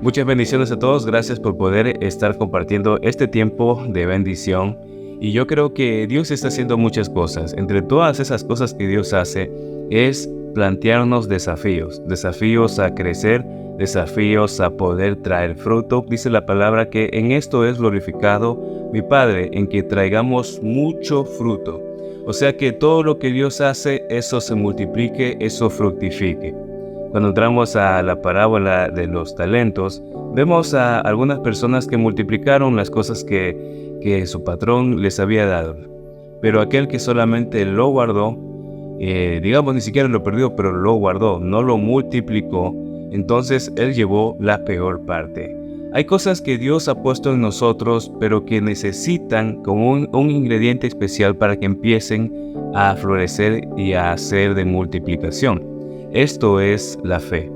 Muchas bendiciones a todos, gracias por poder estar compartiendo este tiempo de bendición. Y yo creo que Dios está haciendo muchas cosas. Entre todas esas cosas que Dios hace es plantearnos desafíos a crecer, desafíos a poder traer fruto. Dice la palabra que en esto es glorificado mi Padre, en que traigamos mucho fruto. O sea que todo lo que Dios hace, eso se multiplique, eso fructifique. Cuando entramos a la parábola de los talentos, vemos a algunas personas que multiplicaron las cosas que su patrón les había dado. Pero aquel que solamente lo guardó, ni siquiera lo perdió, pero lo guardó, no lo multiplicó, entonces él llevó la peor parte. Hay cosas que Dios ha puesto en nosotros, pero que necesitan como un ingrediente especial para que empiecen a florecer y a ser de multiplicación. Esto es la fe.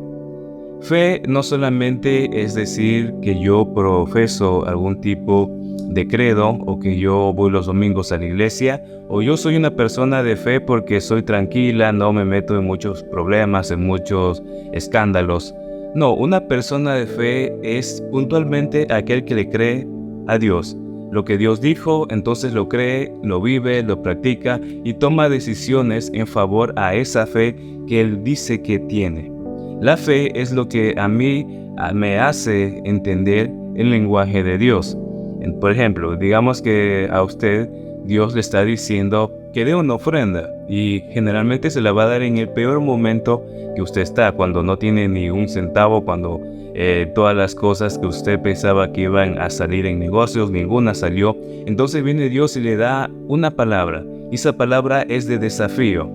Fe no solamente es decir que yo profeso algún tipo de credo o que yo voy los domingos a la iglesia o yo soy una persona de fe porque soy tranquila, no me meto en muchos problemas, en muchos escándalos. No, una persona de fe es puntualmente aquel que le cree a Dios. Lo que Dios dijo, entonces lo cree, lo vive, lo practica y toma decisiones en favor a esa fe que Él dice que tiene. La fe es lo que a mí me hace entender el lenguaje de Dios. Por ejemplo, digamos que a usted Dios le está diciendo que dé una ofrenda y generalmente se la va a dar en el peor momento que usted está, cuando no tiene ni un centavo, cuando todas las cosas que usted pensaba que iban a salir en negocios, ninguna salió. Entonces viene Dios y le da una palabra, y esa palabra es de desafío.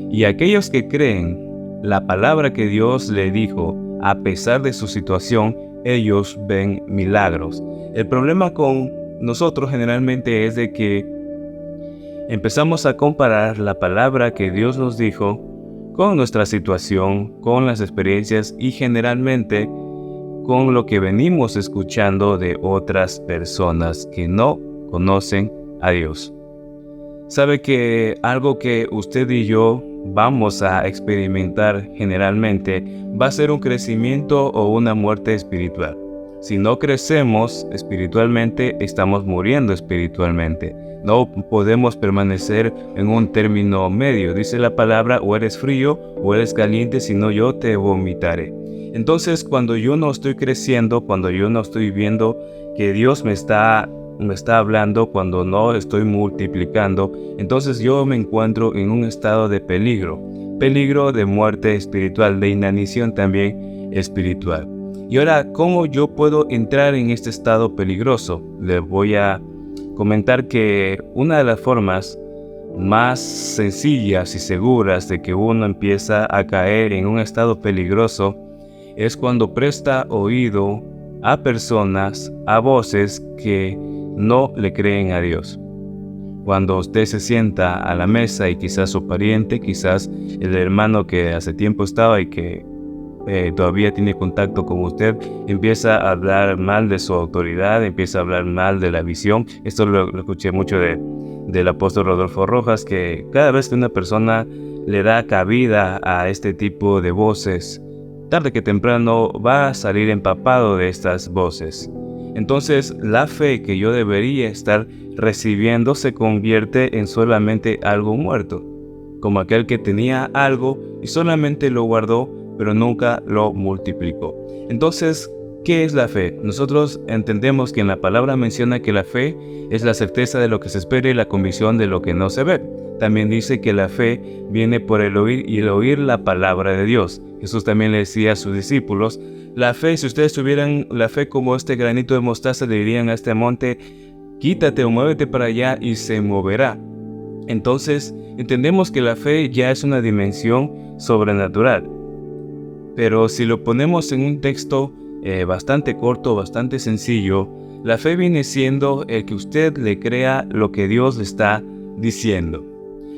Y aquellos que creen la palabra que Dios le dijo, a pesar de su situación, ellos ven milagros. El problema con nosotros generalmente es de que empezamos a comparar la palabra que Dios nos dijo con nuestra situación, con las experiencias y generalmente con lo que venimos escuchando de otras personas que no conocen a Dios. Sabe que algo que usted y yo vamos a experimentar generalmente va a ser un crecimiento o una muerte espiritual. Si no crecemos espiritualmente, estamos muriendo espiritualmente. No podemos permanecer en un término medio. Dice la palabra, o eres frío o eres caliente, si no yo te vomitaré. Entonces, cuando yo no estoy creciendo, cuando yo no estoy viendo que Dios me está hablando, cuando no estoy multiplicando, entonces yo me encuentro en un estado de peligro de muerte espiritual, de inanición también espiritual. Y ahora, ¿cómo yo puedo entrar en este estado peligroso? Les voy a comentar que una de las formas más sencillas y seguras de que uno empieza a caer en un estado peligroso es cuando presta oído a personas, a voces que no le creen a Dios. Cuando usted se sienta a la mesa y quizás su pariente, quizás el hermano que hace tiempo estaba y que todavía tiene contacto con usted, empieza a hablar mal de su autoridad, empieza a hablar mal de la visión. Esto lo escuché mucho del apóstol Rodolfo Rojas, que cada vez que una persona le da cabida a este tipo de voces, tarde que temprano va a salir empapado de estas voces. Entonces, la fe que yo debería estar recibiendo se convierte en solamente algo muerto, como aquel que tenía algo y solamente lo guardó, pero nunca lo multiplicó. Entonces, ¿qué es la fe? Nosotros entendemos que en la palabra menciona que la fe es la certeza de lo que se espera y la convicción de lo que no se ve. También dice que la fe viene por el oír y el oír la palabra de Dios. Jesús también le decía a sus discípulos, la fe, si ustedes tuvieran la fe como este granito de mostaza, le dirían a este monte, quítate o muévete para allá y se moverá. Entonces, entendemos que la fe ya es una dimensión sobrenatural. Pero si lo ponemos en un texto bastante corto, bastante sencillo, la fe viene siendo el que usted le crea lo que Dios le está diciendo.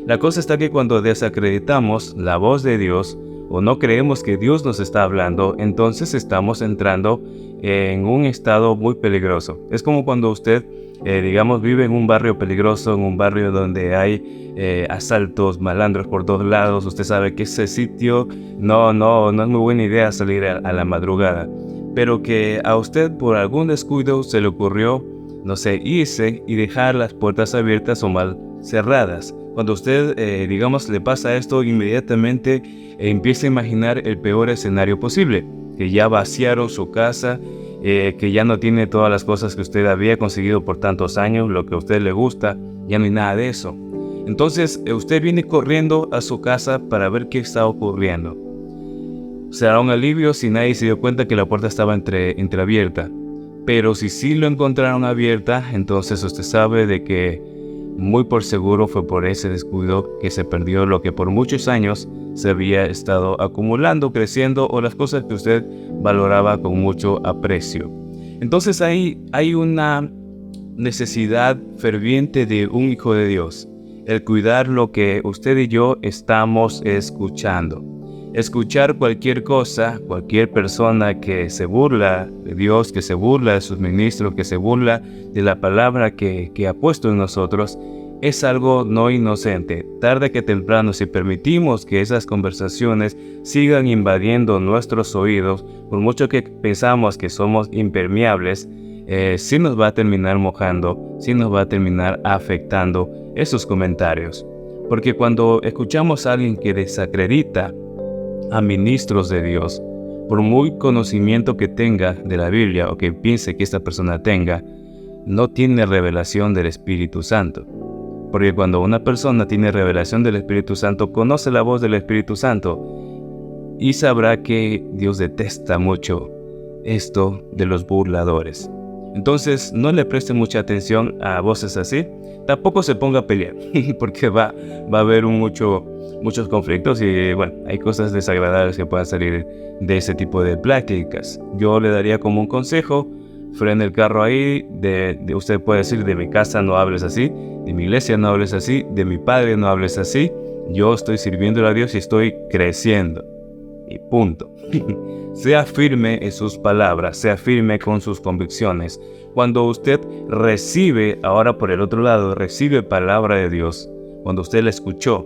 La cosa está que cuando desacreditamos la voz de Dios o no creemos que Dios nos está hablando, entonces estamos entrando en un estado muy peligroso. Es como cuando usted, vive en un barrio peligroso, en un barrio donde hay asaltos, malandros por todos lados. Usted sabe que ese sitio no es muy buena idea salir a la madrugada. pero que a usted por algún descuido se le ocurrió, no sé, irse y dejar las puertas abiertas o mal cerradas. Cuando usted, digamos, le pasa esto, inmediatamente empieza a imaginar el peor escenario posible, que ya vaciaron su casa, que ya no tiene todas las cosas que usted había conseguido por tantos años, lo que a usted le gusta, ya no hay nada de eso. Entonces, usted viene corriendo a su casa para ver qué está ocurriendo. Será un alivio si nadie se dio cuenta que la puerta estaba entreabierta. Pero si sí lo encontraron abierta, entonces usted sabe de que muy por seguro fue por ese descuido que se perdió lo que por muchos años se había estado acumulando, creciendo, o las cosas que usted valoraba con mucho aprecio. Entonces ahí hay una necesidad ferviente de un hijo de Dios, el cuidar lo que usted y yo estamos escuchando. Escuchar cualquier cosa, cualquier persona que se burla de Dios, que se burla de sus ministros, que se burla de la palabra que ha puesto en nosotros, es algo no inocente. Tarde que temprano, si permitimos que esas conversaciones sigan invadiendo nuestros oídos, por mucho que pensamos que somos impermeables, sí nos va a terminar mojando, sí nos va a terminar afectando esos comentarios. Porque cuando escuchamos a alguien que desacredita a ministros de Dios, por muy conocimiento que tenga de la Biblia o que piense que esta persona tenga, no tiene revelación del Espíritu Santo. Porque cuando una persona tiene revelación del Espíritu Santo, conoce la voz del Espíritu Santo y sabrá que Dios detesta mucho esto de los burladores. Entonces, no le preste mucha atención a voces así. Tampoco se ponga a pelear, porque va a haber muchos conflictos y bueno, hay cosas desagradables que puedan salir de ese tipo de pláticas. Yo le daría como un consejo: frene el carro ahí, usted puede decir: de mi casa no hables así, de mi iglesia no hables así, de mi padre no hables así, yo estoy sirviendo a Dios y estoy creciendo. Y punto. Sea firme en sus palabras, sea firme con sus convicciones. Cuando usted recibe, ahora por el otro lado, recibe palabra de Dios, cuando usted la escuchó,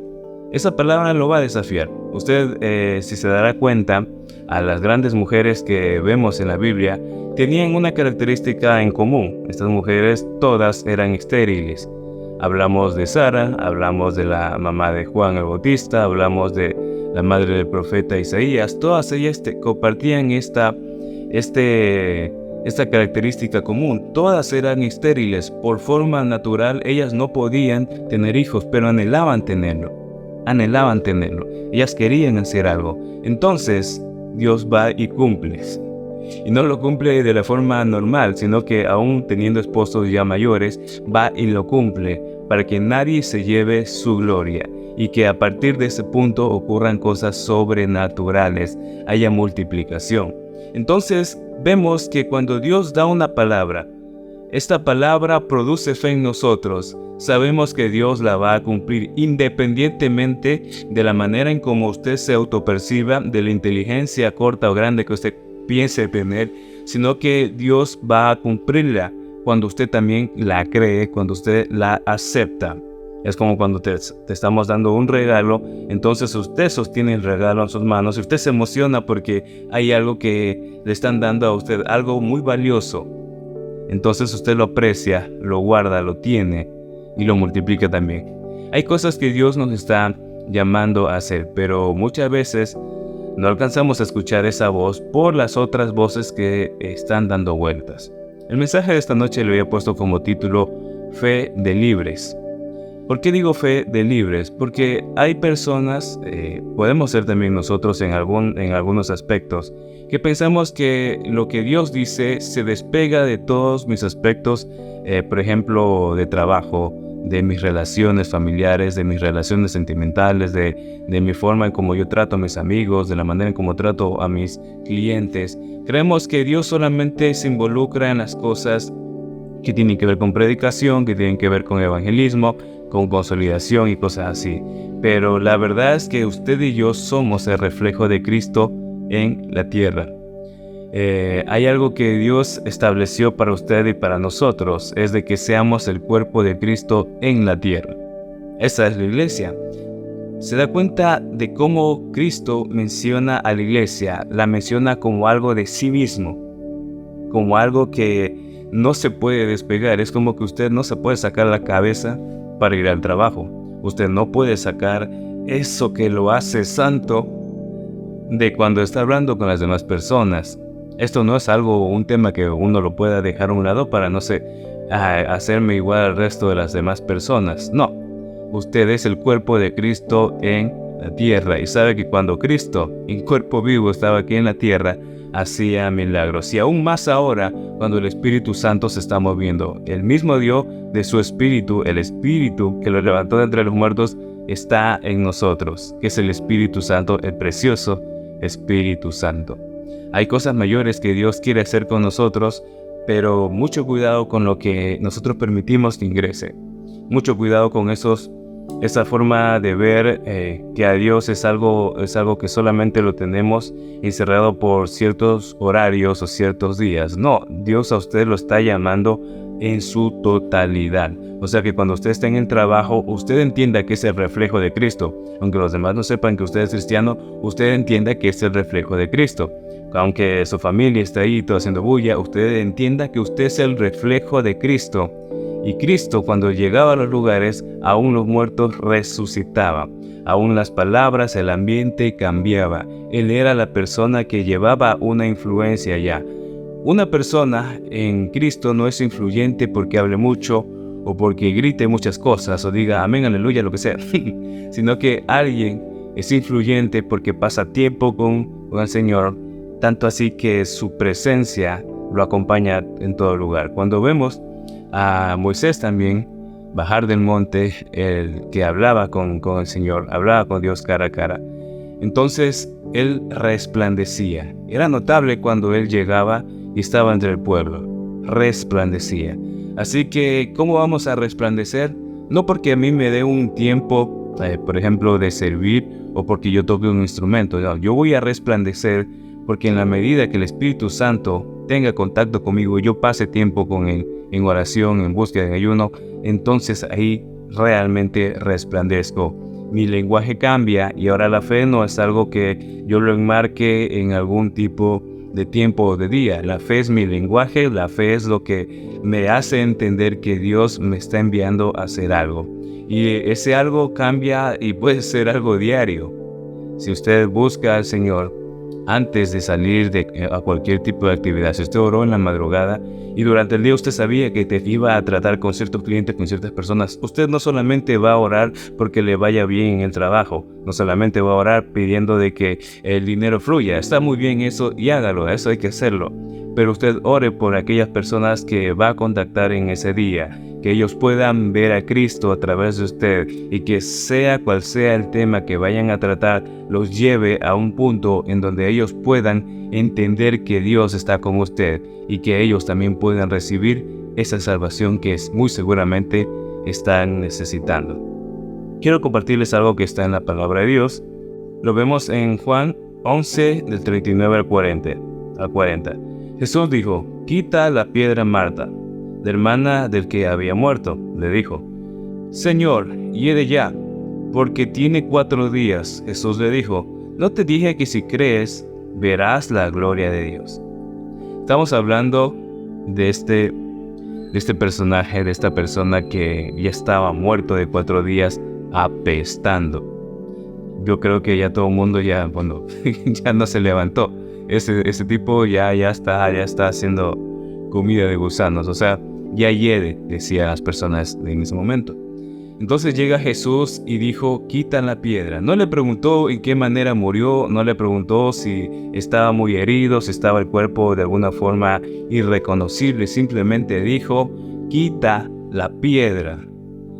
esa palabra lo va a desafiar. Usted, si se dará cuenta, a las grandes mujeres que vemos en la Biblia, tenían una característica en común. Estas mujeres todas eran estériles. Hablamos de Sara, hablamos de la mamá de Juan el Bautista, hablamos de la madre del profeta Isaías. Todas ellas compartían esta característica común. Todas eran estériles. Por forma natural, ellas no podían tener hijos, pero anhelaban tenerlo. Ellas querían hacer algo. Entonces, Dios va y cumple. Y no lo cumple de la forma normal, sino que aún teniendo esposos ya mayores, va y lo cumple para que nadie se lleve su gloria y que a partir de ese punto ocurran cosas sobrenaturales, haya multiplicación. Entonces vemos que cuando Dios da una palabra, esta palabra produce fe en nosotros. Sabemos que Dios la va a cumplir independientemente de la manera en cómo usted se autoperciba, de la inteligencia corta o grande que usted piense tener, sino que Dios va a cumplirla cuando usted también la cree, cuando usted la acepta. Es como cuando te estamos dando un regalo, entonces usted sostiene el regalo en sus manos y usted se emociona porque hay algo que le están dando a usted, algo muy valioso. Entonces usted lo aprecia, lo guarda, lo tiene y lo multiplica también. Hay cosas que Dios nos está llamando a hacer, pero muchas veces no alcanzamos a escuchar esa voz por las otras voces que están dando vueltas. El mensaje de esta noche le había puesto como título Fe de Libres. ¿Por qué digo fe de libres? Porque hay personas, podemos ser también nosotros en algunos aspectos, que pensamos que lo que Dios dice se despega de todos mis aspectos, por ejemplo, de trabajo, de mis relaciones familiares, de mis relaciones sentimentales, de mi forma en cómo yo trato a mis amigos, de la manera en cómo trato a mis clientes. Creemos que Dios solamente se involucra en las cosas que tienen que ver con predicación, que tienen que ver con evangelismo, con consolidación y cosas así. Pero la verdad es que usted y yo somos el reflejo de Cristo en la tierra. Hay algo que Dios estableció para usted y para nosotros, es de que seamos el cuerpo de Cristo en la tierra. Esa es la iglesia. Se da cuenta de cómo Cristo menciona a la iglesia, la menciona como algo de sí mismo. como algo que no se puede despegar. Es como que usted no se puede sacar la cabeza para ir al trabajo. Usted no puede sacar eso que lo hace santo de cuando está hablando con las demás personas. Esto no es un tema que uno lo pueda dejar a un lado para, no sé, hacerme igual al resto de las demás personas. No, usted es el cuerpo de Cristo en la tierra y sabe que cuando Cristo en cuerpo vivo estaba aquí en la tierra, hacía milagros. Y aún más ahora, cuando el Espíritu Santo se está moviendo. El mismo dio de su Espíritu, el Espíritu que lo levantó de entre los muertos, está en nosotros, que es el Espíritu Santo, el precioso Espíritu Santo. Hay cosas mayores que Dios quiere hacer con nosotros, pero mucho cuidado con lo que nosotros permitimos que ingrese. Mucho cuidado con esa forma de ver que a Dios es algo que solamente lo tenemos encerrado por ciertos horarios o ciertos días. No, Dios a usted lo está llamando en su totalidad. O sea que cuando usted está en el trabajo, usted entienda que es el reflejo de Cristo. Aunque los demás no sepan que usted es cristiano, usted entienda que es el reflejo de Cristo. Aunque su familia está ahí todo haciendo bulla, usted entienda que usted es el reflejo de Cristo. Y Cristo, cuando llegaba a los lugares, aún los muertos resucitaban. Aún las palabras, el ambiente cambiaba. Él era la persona que llevaba una influencia allá. Una persona en Cristo no es influyente porque hable mucho o porque grite muchas cosas o diga amén, aleluya, lo que sea, sino que alguien es influyente porque pasa tiempo con el Señor, tanto así que su presencia lo acompaña en todo lugar. Cuando vemos a Moisés también bajar del monte, el que hablaba con el Señor, hablaba con Dios cara a cara, entonces él resplandecía. Era notable cuando él llegaba y estaba entre el pueblo, resplandecía. Así que, ¿cómo vamos a resplandecer? No porque a mí me dé un tiempo, por ejemplo, de servir o porque yo toque un instrumento. No, yo voy a resplandecer porque en la medida que el Espíritu Santo tenga contacto conmigo, yo pase tiempo con Él en oración, en búsqueda, en ayuno, entonces ahí realmente resplandezco. Mi lenguaje cambia y ahora la fe no es algo que yo lo enmarque en algún tipo de tiempo o de día. La fe es mi lenguaje, la fe es lo que me hace entender que Dios me está enviando a hacer algo. Y ese algo cambia y puede ser algo diario. Si usted busca al Señor antes de salir a cualquier tipo de actividad, si usted oró en la madrugada y durante el día usted sabía que te iba a tratar con ciertos clientes, con ciertas personas, usted no solamente va a orar porque le vaya bien en el trabajo, no solamente va a orar pidiendo de que el dinero fluya. Está muy bien eso y hágalo, eso hay que hacerlo, pero usted ore por aquellas personas que va a contactar en ese día, que ellos puedan ver a Cristo a través de usted y que sea cual sea el tema que vayan a tratar, los lleve a un punto en donde ellos puedan entender que Dios está con usted y que ellos también puedan recibir esa salvación que muy seguramente están necesitando. Quiero compartirles algo que está en la palabra de Dios. Lo vemos en Juan 11, del 39 al 40. Jesús dijo: quita la piedra, Marta, la hermana del que había muerto. Le dijo: Señor, hiede ya, porque tiene 4 días. Jesús le dijo: ¿no te dije que si crees, verás la gloria de Dios? Estamos hablando de este personaje, de esta persona que ya estaba muerto de 4 días, apestando. Yo creo que ya todo el mundo ya no se levantó. Ese tipo ya está haciendo comida de gusanos, o sea, ya hiede, decían las personas en ese momento. Entonces llega Jesús y dijo: quita la piedra. No le preguntó en qué manera murió, no le preguntó si estaba muy herido, si estaba el cuerpo de alguna forma irreconocible, simplemente dijo: quita la piedra.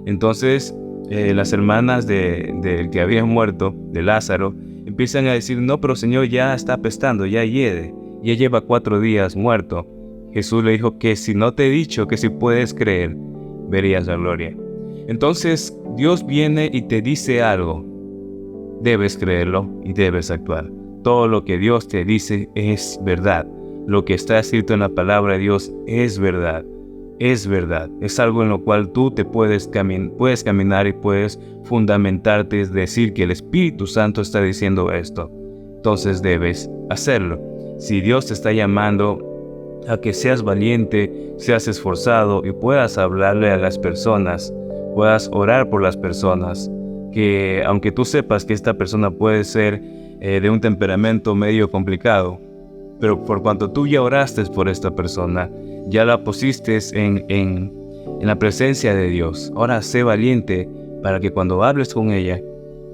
Entonces las hermanas del que había muerto, de Lázaro, empiezan a decir: no, pero Señor, ya está apestando, ya hiede, ya lleva 4 días muerto. Jesús le dijo que si no te he dicho que si puedes creer, verías la gloria. Entonces Dios viene y te dice algo, debes creerlo y debes actuar. Todo lo que Dios te dice es verdad. Lo que está escrito en la palabra de Dios es verdad. Es verdad. Es algo en lo cual tú te puedes caminar y puedes fundamentarte, es decir, que el Espíritu Santo está diciendo esto. Entonces debes hacerlo. Si Dios te está llamando a que seas valiente, seas esforzado y puedas hablarle a las personas, puedas orar por las personas, que aunque tú sepas que esta persona puede ser de un temperamento medio complicado, pero por cuanto tú ya oraste por esta persona, ya la pusiste en la presencia de Dios. Ahora sé valiente para que cuando hables con ella,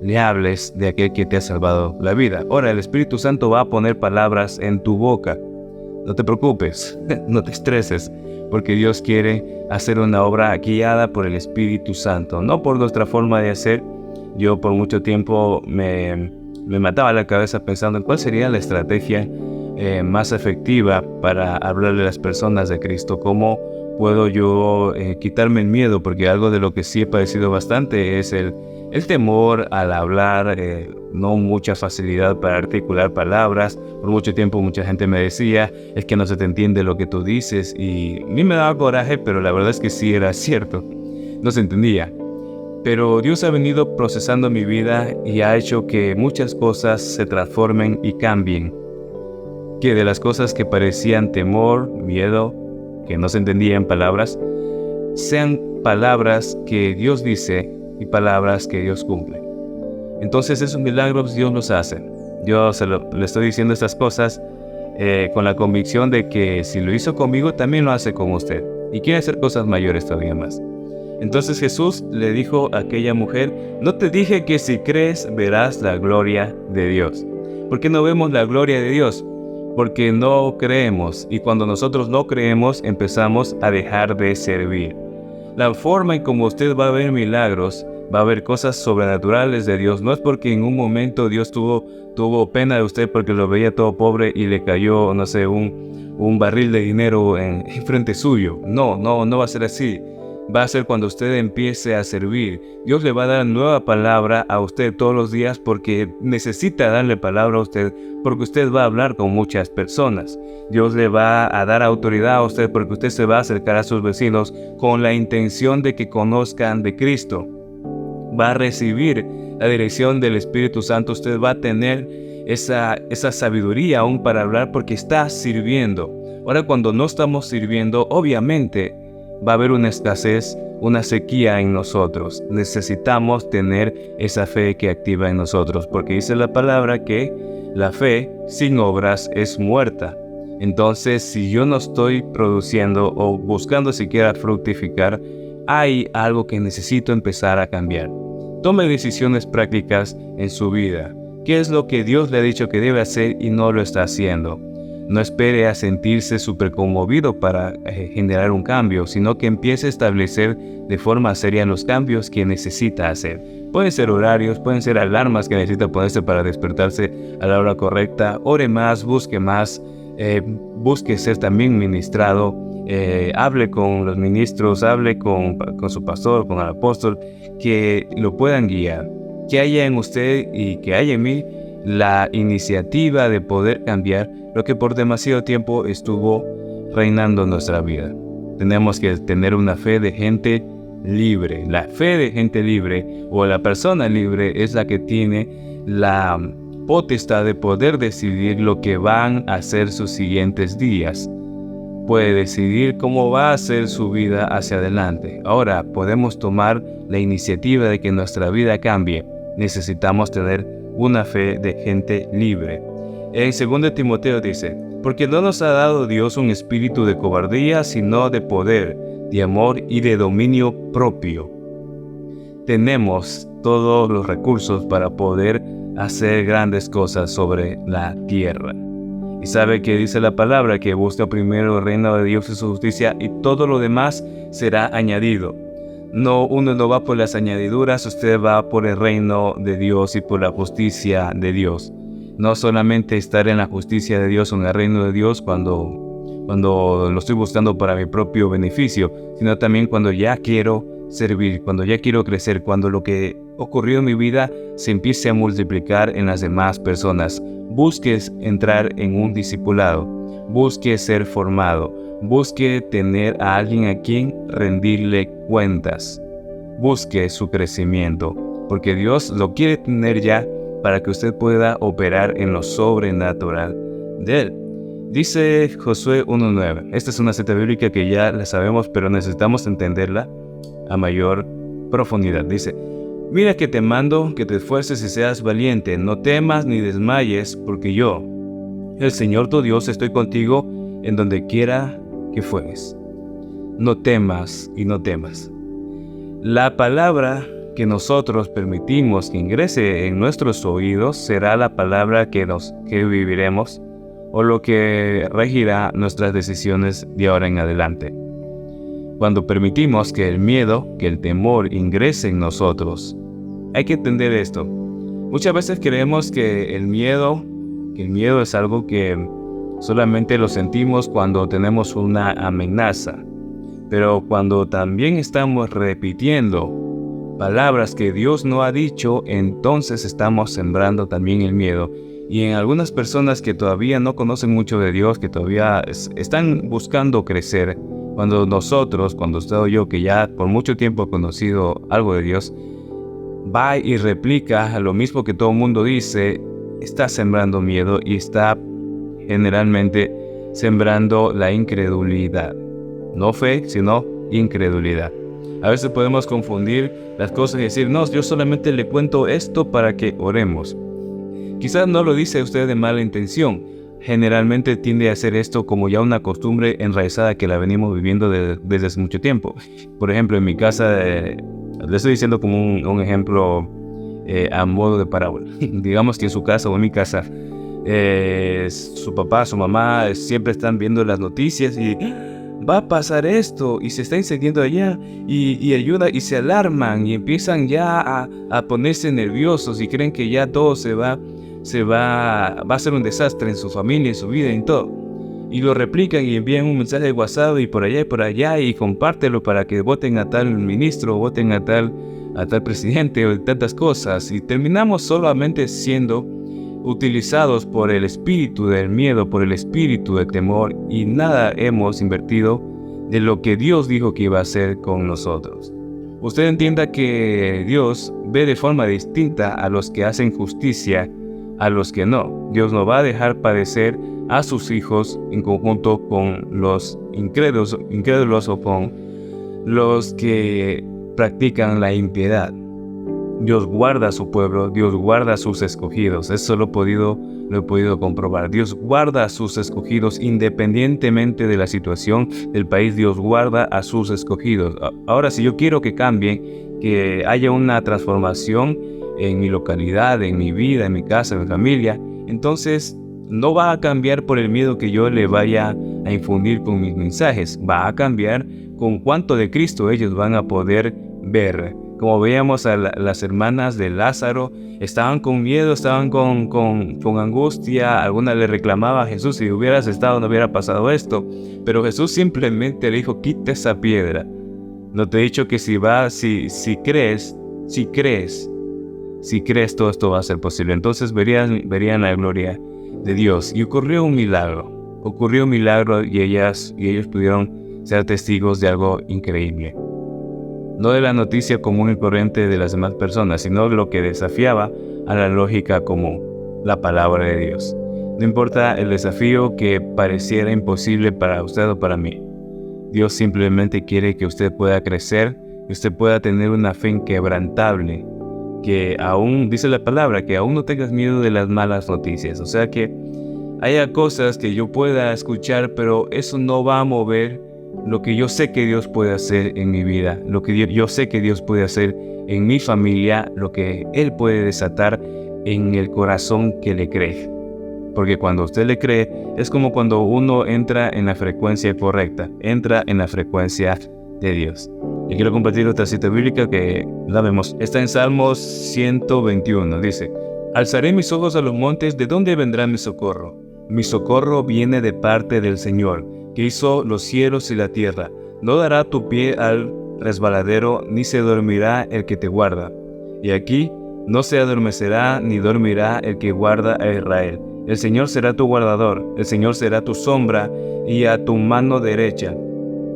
le hables de aquel que te ha salvado la vida. Ahora el Espíritu Santo va a poner palabras en tu boca. No te preocupes, no te estreses, porque Dios quiere hacer una obra guiada por el Espíritu Santo, no por nuestra forma de hacer. Yo por mucho tiempo me mataba la cabeza pensando en cuál sería la estrategia más efectiva para hablarle a las personas de Cristo. ¿Cómo puedo yo quitarme el miedo? Porque algo de lo que sí he padecido bastante es el temor al hablar, no mucha facilidad para articular palabras. Por mucho tiempo mucha gente me decía, es que no se te entiende lo que tú dices, y a mí me daba coraje, pero la verdad es que sí era cierto, no se entendía. Pero Dios ha venido procesando mi vida y ha hecho que muchas cosas se transformen y cambien. Que de las cosas que parecían temor, miedo, que no se entendían palabras, sean palabras que Dios dice y palabras que Dios cumple. Entonces esos milagros Dios los hace. Yo le estoy diciendo estas cosas con la convicción de que si lo hizo conmigo, también lo hace con usted. Y quiere hacer cosas mayores todavía más. Entonces Jesús le dijo a aquella mujer, no te dije que si crees verás la gloria de Dios. ¿Por qué no vemos la gloria de Dios? Porque no creemos, y cuando nosotros no creemos empezamos a dejar de servir. La forma en como usted va a ver milagros, va a ver cosas sobrenaturales de Dios, no es porque en un momento Dios tuvo pena de usted porque lo veía todo pobre y le cayó, no sé, un barril de dinero en frente suyo. No va a ser así. Va a ser cuando usted empiece a servir. Dios le va a dar nueva palabra a usted todos los días porque necesita darle palabra a usted, porque usted va a hablar con muchas personas. Dios le va a dar autoridad a usted porque usted se va a acercar a sus vecinos con la intención de que conozcan de Cristo. Va a recibir la dirección del Espíritu Santo. Usted va a tener esa sabiduría aún para hablar porque está sirviendo. Ahora, cuando no estamos sirviendo, obviamente va a haber una escasez, una sequía en nosotros. Necesitamos tener esa fe que activa en nosotros, porque dice la palabra que la fe sin obras es muerta. Entonces, si yo no estoy produciendo o buscando siquiera fructificar, hay algo que necesito empezar a cambiar. Tome decisiones prácticas en su vida. ¿Qué es lo que Dios le ha dicho que debe hacer y no lo está haciendo? No espere a sentirse súper conmovido para generar un cambio, sino que empiece a establecer de forma seria los cambios que necesita hacer. Pueden ser horarios, pueden ser alarmas que necesita ponerse para despertarse a la hora correcta. Ore más, busque ser también ministrado. Hable con los ministros, hable con su pastor, con el apóstol, que lo puedan guiar. Que haya en usted y que haya en mí la iniciativa de poder cambiar lo que por demasiado tiempo estuvo reinando en nuestra vida. Tenemos que tener una fe de gente libre. La fe de gente libre o la persona libre es la que tiene la potestad de poder decidir lo que van a ser sus siguientes días. Puede decidir cómo va a ser su vida hacia adelante. Ahora podemos tomar la iniciativa de que nuestra vida cambie. Necesitamos tener una fe de gente libre. En 2 Timoteo dice, porque no nos ha dado Dios un espíritu de cobardía, sino de poder, de amor y de dominio propio. Tenemos todos los recursos para poder hacer grandes cosas sobre la tierra. Y sabe que dice la palabra que busca primero el reino de Dios y su justicia y todo lo demás será añadido. Uno no va por las añadiduras, usted va por el reino de Dios y por la justicia de Dios. No solamente estar en la justicia de Dios o en el reino de Dios cuando lo estoy buscando para mi propio beneficio, sino también cuando ya quiero servir, cuando ya quiero crecer, cuando lo que ocurrió en mi vida se empiece a multiplicar en las demás personas. Busque entrar en un discipulado, busque ser formado, busque tener a alguien a quien rendirle cuentas, busque su crecimiento, porque Dios lo quiere tener ya para que usted pueda operar en lo sobrenatural de Él. Dice Josué 1:9. Esta es una cita bíblica que ya la sabemos, pero necesitamos entenderla a mayor profundidad. Dice: mira que te mando que te esfuerces y seas valiente, no temas ni desmayes, porque yo, el Señor tu Dios, estoy contigo en donde quiera que fueres. No temas y no temas. La palabra que nosotros permitimos que ingrese en nuestros oídos será la palabra que viviremos, o lo que regirá nuestras decisiones de ahora en adelante. Cuando permitimos que el miedo, que el temor ingrese en nosotros, hay que entender esto. Muchas veces creemos que el miedo es algo que solamente lo sentimos cuando tenemos una amenaza. Pero cuando también estamos repitiendo palabras que Dios no ha dicho, entonces estamos sembrando también el miedo. Y en algunas personas que todavía no conocen mucho de Dios, que todavía están buscando crecer, cuando usted o yo, que ya por mucho tiempo he conocido algo de Dios, va y replica lo mismo que todo el mundo dice, está sembrando miedo y está generalmente sembrando la incredulidad. No fe, sino incredulidad. A veces podemos confundir las cosas y decir, no, yo solamente le cuento esto para que oremos. Quizás no lo dice usted de mala intención. Generalmente tiende a hacer esto como ya una costumbre enraizada que la venimos viviendo desde hace mucho tiempo. Por ejemplo, en mi casa, le estoy diciendo como un ejemplo a modo de parábola. Digamos que en su casa o en mi casa, su papá, su mamá siempre están viendo las noticias y va a pasar esto y se está incendiando allá y ayuda y se alarman y empiezan ya a ponerse nerviosos y creen que ya todo va a ser un desastre en su familia, en su vida, en todo. Y lo replican y envían un mensaje de WhatsApp y por allá y compártelo para que voten a tal ministro, voten a tal presidente o tantas cosas. Y terminamos solamente siendo utilizados por el espíritu del miedo, por el espíritu del temor, y nada hemos invertido de lo que Dios dijo que iba a hacer con nosotros. Usted entienda que Dios ve de forma distinta a los que hacen justicia, a los que no. Dios no va a dejar padecer a sus hijos en conjunto con los incrédulos o con los que practican la impiedad. Dios guarda a su pueblo, Dios guarda a sus escogidos. Eso lo he podido comprobar. Dios guarda a sus escogidos independientemente de la situación del país. Dios guarda a sus escogidos. Ahora, si yo quiero que cambien, que haya una transformación en mi localidad, en mi vida, en mi casa, en mi familia, entonces no va a cambiar por el miedo que yo le vaya a infundir con mis mensajes. Va a cambiar con cuánto de Cristo ellos van a poder ver. Como veíamos a las hermanas de Lázaro, estaban con miedo, estaban con angustia. Alguna le reclamaba a Jesús, si hubieras estado no hubiera pasado esto. Pero Jesús simplemente le dijo, quita esa piedra. No te he dicho que si crees, todo esto va a ser posible. Entonces verían la gloria de Dios. Y ocurrió un milagro y ellos pudieron ser testigos de algo increíble. No de la noticia común y corriente de las demás personas, sino de lo que desafiaba a la lógica común, la palabra de Dios. No importa el desafío que pareciera imposible para usted o para mí. Dios simplemente quiere que usted pueda crecer, que usted pueda tener una fe inquebrantable, que aún, dice la palabra, que aún no tengas miedo de las malas noticias. O sea que haya cosas que yo pueda escuchar, pero eso no va a mover lo que yo sé que Dios puede hacer en mi vida, lo que yo sé que Dios puede hacer en mi familia, lo que Él puede desatar en el corazón que le cree. Porque cuando usted le cree, es como cuando uno entra en la frecuencia correcta, entra en la frecuencia de Dios. Y quiero compartir otra cita bíblica que la vemos. Está en Salmos 121, dice: alzaré mis ojos a los montes, ¿de dónde vendrá mi socorro? Mi socorro viene de parte del Señor, que hizo los cielos y la tierra. No dará tu pie al resbaladero, ni se dormirá el que te guarda. Y aquí no se adormecerá ni dormirá el que guarda a Israel. El Señor será tu guardador, el Señor será tu sombra y a tu mano derecha.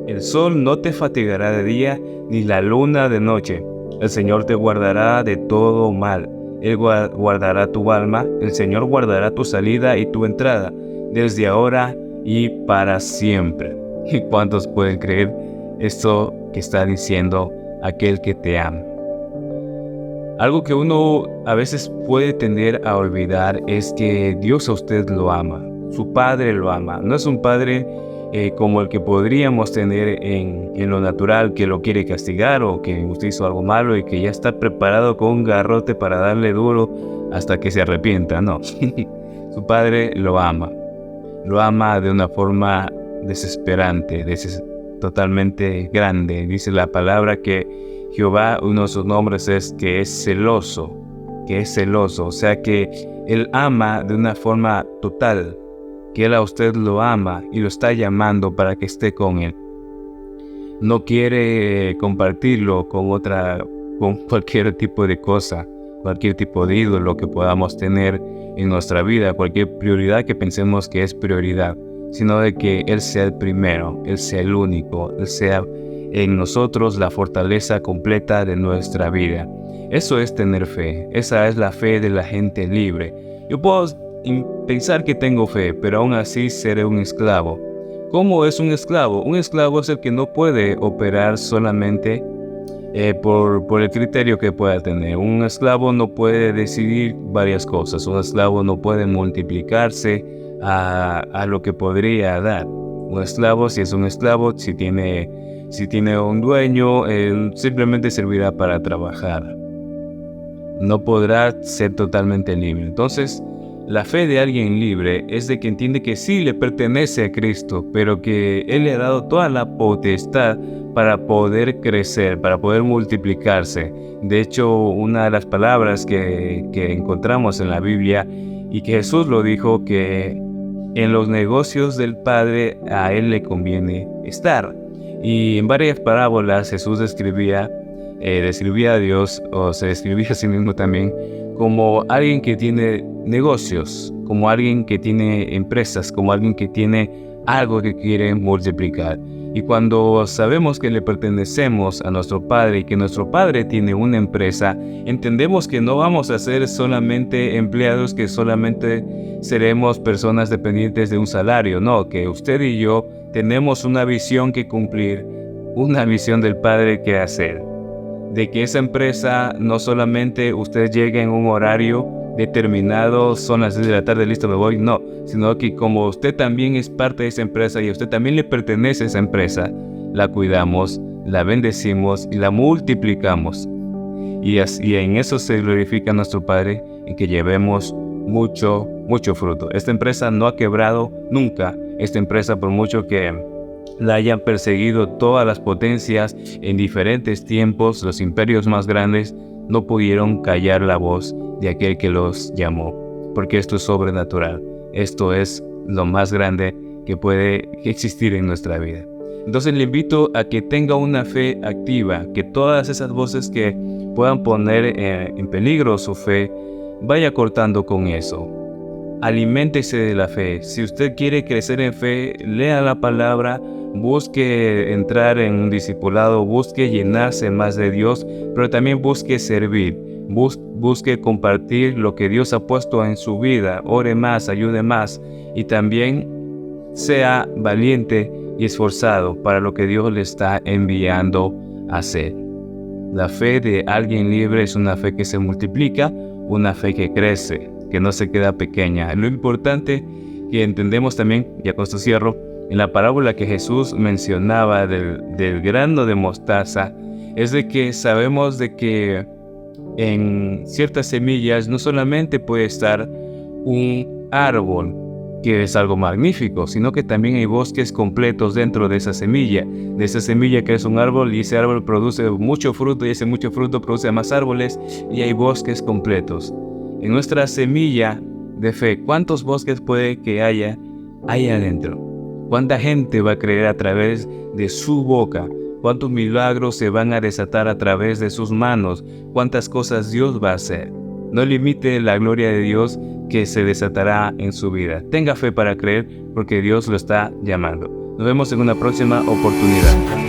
El sol no te fatigará de día, ni la luna de noche. El Señor te guardará de todo mal. Él guardará tu alma, el Señor guardará tu salida y tu entrada, desde ahora y para siempre. ¿Y cuántos pueden creer esto que está diciendo aquel que te ama? Algo que uno a veces puede tender a olvidar es que Dios a usted lo ama, su Padre lo ama. No es un Padre como el que podríamos tener en lo natural, que lo quiere castigar o que usted hizo algo malo y que ya está preparado con un garrote para darle duro hasta que se arrepienta. No, su Padre lo ama de una forma desesperante, totalmente grande. Dice la palabra que Jehová, uno de sus nombres es que es celoso, o sea que Él ama de una forma total, que Él a usted lo ama y lo está llamando para que esté con Él. No quiere compartirlo con cualquier tipo de cosa, cualquier tipo de ídolo que podamos tener en nuestra vida, cualquier prioridad que pensemos que es prioridad, sino de que Él sea el primero, Él sea el único, Él sea en nosotros la fortaleza completa de nuestra vida. Eso es tener fe, esa es la fe de la gente libre. Yo puedo pensar que tengo fe, pero aún así seré un esclavo. ¿Cómo es un esclavo? Un esclavo es el que no puede operar solamente por el criterio que pueda tener. Un esclavo no puede decidir varias cosas. Un esclavo no puede multiplicarse a lo que podría dar. Un esclavo, si es un esclavo, si tiene un dueño, él simplemente servirá para trabajar. No podrá ser totalmente libre. Entonces, la fe de alguien libre es de que entiende que sí le pertenece a Cristo, pero que Él le ha dado toda la potestad para poder crecer, para poder multiplicarse. De hecho, una de las palabras que encontramos en la Biblia y que Jesús lo dijo, que en los negocios del Padre a Él le conviene estar. Y en varias parábolas Jesús describía a Dios, o se describía a sí mismo también, como alguien que tiene negocios, como alguien que tiene empresas, como alguien que tiene algo que quiere multiplicar. Y cuando sabemos que le pertenecemos a nuestro Padre y que nuestro Padre tiene una empresa, entendemos que no vamos a ser solamente empleados, que solamente seremos personas dependientes de un salario. No, que usted y yo tenemos una visión que cumplir, una visión del Padre que hacer. De que esa empresa no solamente usted llegue en un horario determinado, son las 6 de la tarde, listo, me voy, no, sino que como usted también es parte de esa empresa y a usted también le pertenece a esa empresa, la cuidamos, la bendecimos y la multiplicamos. Y en eso se glorifica nuestro Padre, en que llevemos mucho fruto. Esta empresa no ha quebrado nunca. Esta empresa, por mucho que la hayan perseguido todas las potencias en diferentes tiempos, los imperios más grandes no pudieron callar la voz de aquel que los llamó, porque esto es sobrenatural. Esto es lo más grande que puede existir en nuestra vida. Entonces le invito a que tenga una fe activa, que todas esas voces que puedan poner en peligro su fe, vaya cortando con eso. Aliméntese de la fe. Si usted quiere crecer en fe, lea la palabra, busque entrar en un discipulado, busque llenarse más de Dios, pero también busque servir, busque compartir lo que Dios ha puesto en su vida, ore más, ayude más y también sea valiente y esforzado para lo que Dios le está enviando a hacer. La fe de alguien libre es una fe que se multiplica, una fe que crece, que no se queda pequeña. Lo importante que entendemos también, ya con esto cierro, en la parábola que Jesús mencionaba del grano de mostaza, es de que sabemos de que en ciertas semillas no solamente puede estar un árbol, que es algo magnífico, sino que también hay bosques completos dentro de esa semilla que es un árbol, y ese árbol produce mucho fruto, y ese mucho fruto produce más árboles, y hay bosques completos. En nuestra semilla de fe, ¿cuántos bosques puede que haya ahí adentro? ¿Cuánta gente va a creer a través de su boca? ¿Cuántos milagros se van a desatar a través de sus manos? ¿Cuántas cosas Dios va a hacer? No limite la gloria de Dios que se desatará en su vida. Tenga fe para creer, porque Dios lo está llamando. Nos vemos en una próxima oportunidad.